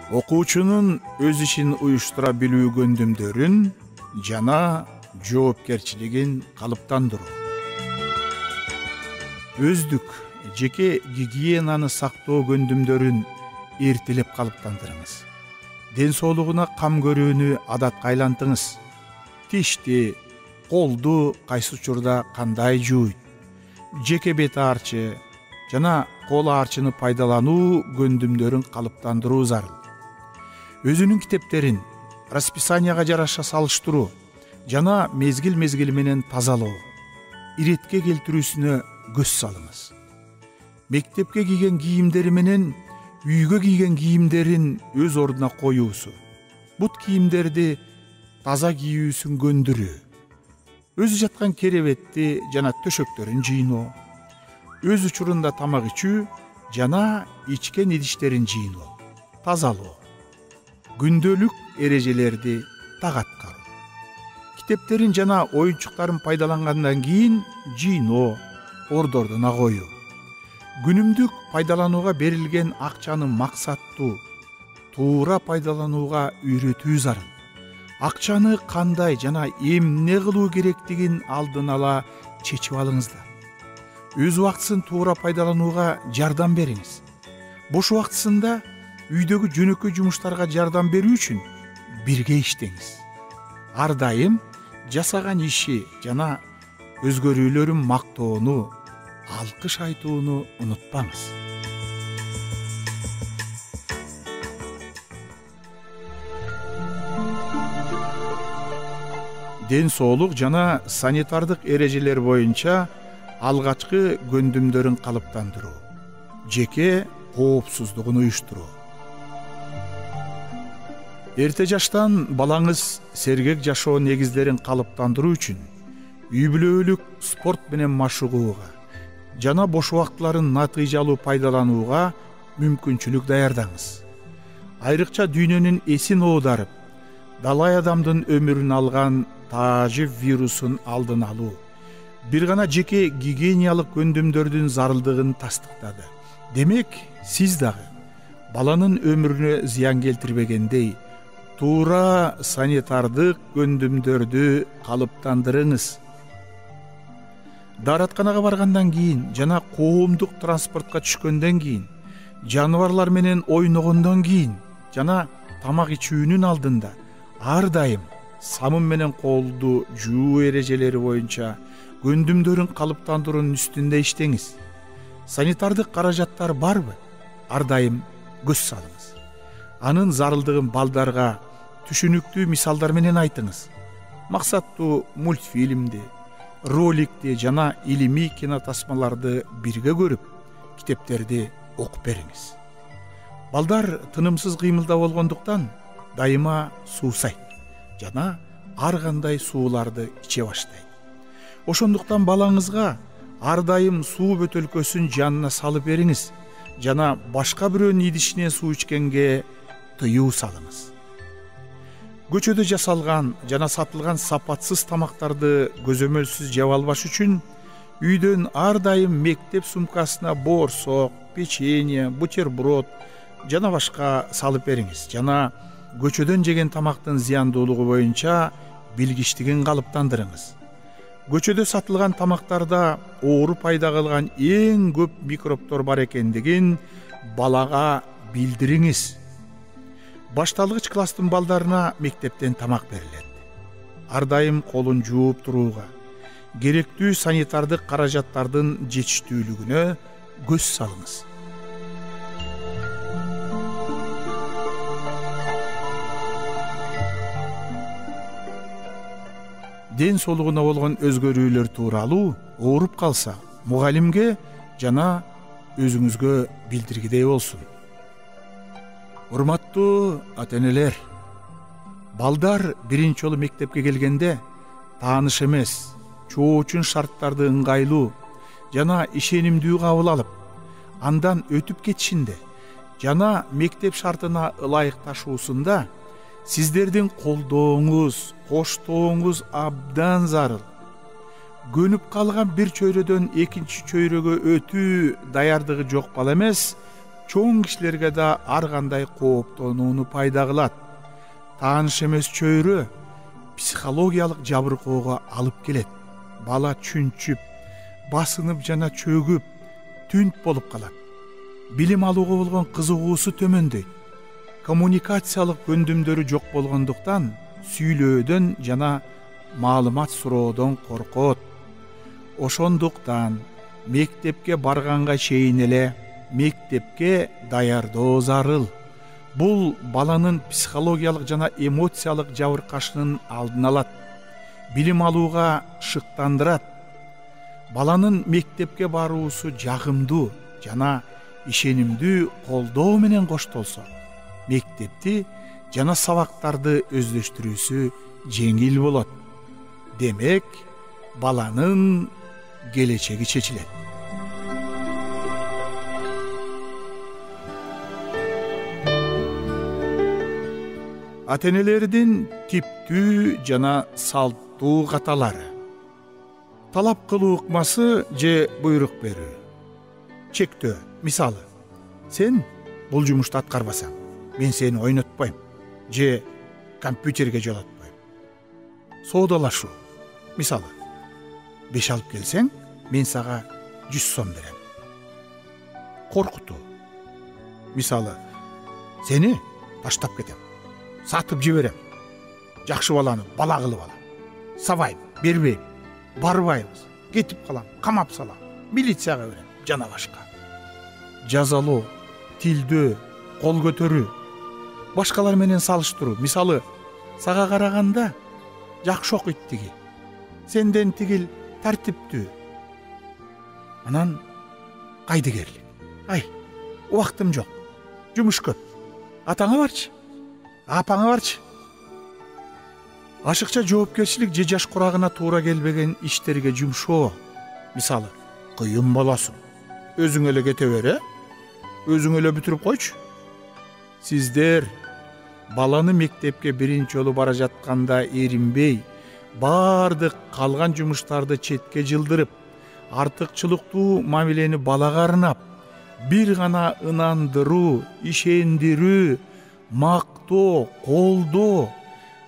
окуучунун өз ишин уюштура билүү көндүмдөрүн жана жоопкерчилигин калыптандыруу. Өздүк жеке гигиенаны сактоо көндүмдөрүн эртелеп калыптандырыңыз. Ден соолугуна кам көрүүнү адатка айлантыңыз. Тишти, колду кайсы учурда кандай жууйт, жеке бет аарчы жана кол аарчыны пайдалануу көндүмдөрүн калыптандыруу зарыл. Өзүнүн китептерин расписанияга жараша салыштыруу жана мезгил менен тазалоо, иретке келтирүүсүнө көз салыңыз. Мектепке кийген кийимдери менен үйгө кийген кийимдерин өз ордуна коюусу, бут кийимдерди таза кийүүсүн көндүрүү, өзү жаткан керебетти жана төшөктөрүн жыйноо, өз учурунда тамак ичүү жана ичкен идиштерин жыйноо, тазалоо, күндөлүк эрежелерди так аткаруу, китептерин жана оюнчуктарын пайдалангандан кийин жыйноо, ордордуна коюу, күнүмдүк пайдаланууга берилген акчаны максаттуу, туура пайдаланууга үйрөтүү зарыл. Акчаны кандай жана эмне кылуу керектигин алдын ала чечип алыңыздар. Өз убактысын туура пайдаланууга жардам бериңиз. Бош убактысында үйдөгү жөнөкөй жумуштарга жардам берүү үчүн бирге иштеңиз. Ар дайым жасаган иши жана өзгөрүүлөрүн мактоону, алкыш айтууну унутпаңыз. Ден соолук жана санитардык эрежелер боюнча алгачкы көндүмдөрүн калыптандыруу, жеке коопсуздугун уюштуруу. Эрте жаштан балаңыз сергек жашоо негиздерин калыптандыруу үчүн үй бүлөлүк спорт менен машыгууга жана бош убактыларын натыйжалуу пайдаланууга мүмкүнчүлүк даярдаңыз. Айрыкча дүйнөнүн эсин оодарып, далай адамдын өмүрүн алган таажив вирусун алдын алуу бир гана жеке гигиениялык көндүмдөрдүн зарылдыгын тастыктады. Демек, сиз дагы баланын өмүрүнө зыян келтирбегендей туура санитардык көндүмдөрдү калыптандырыңыз. Дааратканага баргандан кийин жана коомдук транспортко түшкөндөн кийин, жаныбарлар менен ойногондон кийин жана тамак ичүүнүн алдында ар дайым самын менен колду жуу эрежелери боюнча көндүмдөрүн калыптандыруунун үстүндө иштеңиз. Санитардык каражаттар барбы? Ар дайым көз салыңыз. Анын зарылдыгын балдарга түшүнүктүү мисалдар менен айтыңыз. Максаттуу мультфильмди, роликти жана илимий кинотасмаларды бирге көрүп, китептерди окуп бериңиз. Балдар тынымсыз кыймылда болгондуктан дайыма суусайт жана ар кандай сууларды иче баштайт. Ошондуктан балаңызга ар дайым суу бөтөлкөсүн жанына салып бериңиз жана башка бирөөнүн идишинен суу ичкенге тыюу салыңыз. Көчөдө жасалган жана сатылган сапатсыз тамактарды көзөмөлсүз жеп албаш үчүн үйдөн ар дайым мектеп сумкасына боорсок, печенье, бутерброд жана башка салып бериңиз жана көчөдөн жеген тамактын зыяндуулугу боюнча билгичтигин калыптандырыңыз. Көчөдө сатылган тамактарда оору пайда кылган эң көп микробтор бар экендигин балага билдириңиз. Башталгыч класстын балдарына мектептен тамак берилет. Ар дайым колун жууп турууга, керектүү санитардык каражаттардын жетиштүүлүгүнө көз салыңыз. Ден соолугуна болгон өзгөрүүлөр тууралуу ооруп калса, мугалимге жана өзүңүзгө билдиргидей болсун. Урматтуу ата-энелер, балдар биринчи жолу мектепке келгенде тааныш эмес, чоочун шарттарды ыңгайлуу жана ишенимдүү кабыл алып, андан өтүп кетишинде жана мектеп шартына ылайыкташуусунда сиздердин колдооңуз, коштооңуз абдан зарыл. Көнүп калган бир чөйрөдөн экинчи чөйрөгө өтүү даярдыгы жок бала эмес, чоң кишилерге да ар кандай кооптонууну пайда кылат. Тааныш эмес чөйрө психологиялык жабыркоого алып келет. Бала чүнчүп, басынып жана чөгүп, түнт болуп калат. Билим алууга болгон кызыгуусу төмөндөйт. Коммуникациялык көндүмдөрү жок болгондуктан сүйлөөдөн жана маалымат суроодон коркот. Ошондуктан мектепке барганга чейин эле мектепке даярдоо зарыл. Бул баланын психологиялык жана эмоциялык жабыркашынын алдын алат. Билим алууга шыктандырат. Баланын мектепке баруусу жагымдуу жана ишенимдүү колдоо менен коштолсо, мектепти жана сабактарды өздөштүрүүсү жеңил болот. Демек, баланын келечеги чечилет. Ата-энелердин типтүү жана салттуу каталары. Талап кылуу ыкмасы же буйрук берүү. Чектөө. Мисалы, сен бул жумушту аткарбасаң, мен сени ойнотпойм же компьютерге жолотпойм. Соодалашуу. Мисалы, 5 алып келсең, мен сага 100 сом берем. Коркутуу. Мисалы, сени таштап кетем, сатып жиберем. Жакшы баланы бала кылып алам. Сабайм, бербейм, барбайбыз, кетип калам, камап салам, милицияга берем, жана башка. Жазалоо, тилдөө, кол көтөрүү, башкалар менен салыштыруу. Мисалы, сага караганда жакшы окуйт тиги, сенден тигил тартиптүү. Анан кайдыгерлик. Ай, убактым жок, жумуш көп. Атаңа барчы, апаңа барчы. Ашыкча жоопкерчилик же жаш курагына туура келбеген иштерге жумшоо. Мисалы, кыйын болосуң, өзүң эле кете бер, өзүң эле бүтүрүп койчу. Сиздер баланы мектепке биринчи жолу бара жатканда эринбей, бардык калган жумуштарды четке жылдырып, артыкчылыктуу мамилени балага арнап, бир гана ынандыруу, ишендирүү, мактоо, колдоо,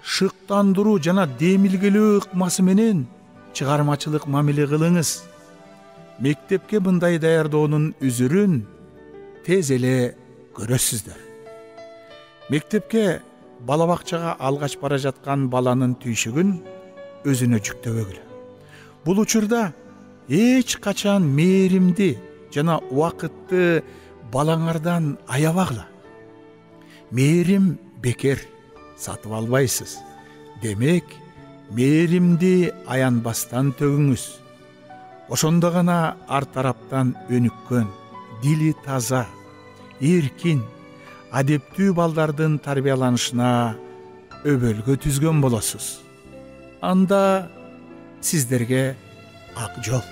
шыктандыруу жана демилгелөө ыкмасы менен чыгармачылык мамиле кылыңыз. Мектепке мындай даярдоонун үзүрүн тез эле көрөсүздөр. Мектепке бала бакчага алгач бара жаткан баланын түйшүгүн өзүнө жүктөбөгүлө. Бул учурда эч качан мээримди жана убакытты балаңардан аябагыла. Мээрим бекер сатып албайсыз. Демек, мээримди аянбастан төгүңүз. Ошондо гана ар тараптан өнүккөн, дили таза, эркин, адептүү балдардын тарбияланышына өбөлгө түзгөн болосуз. Анда сиздерге ак жол.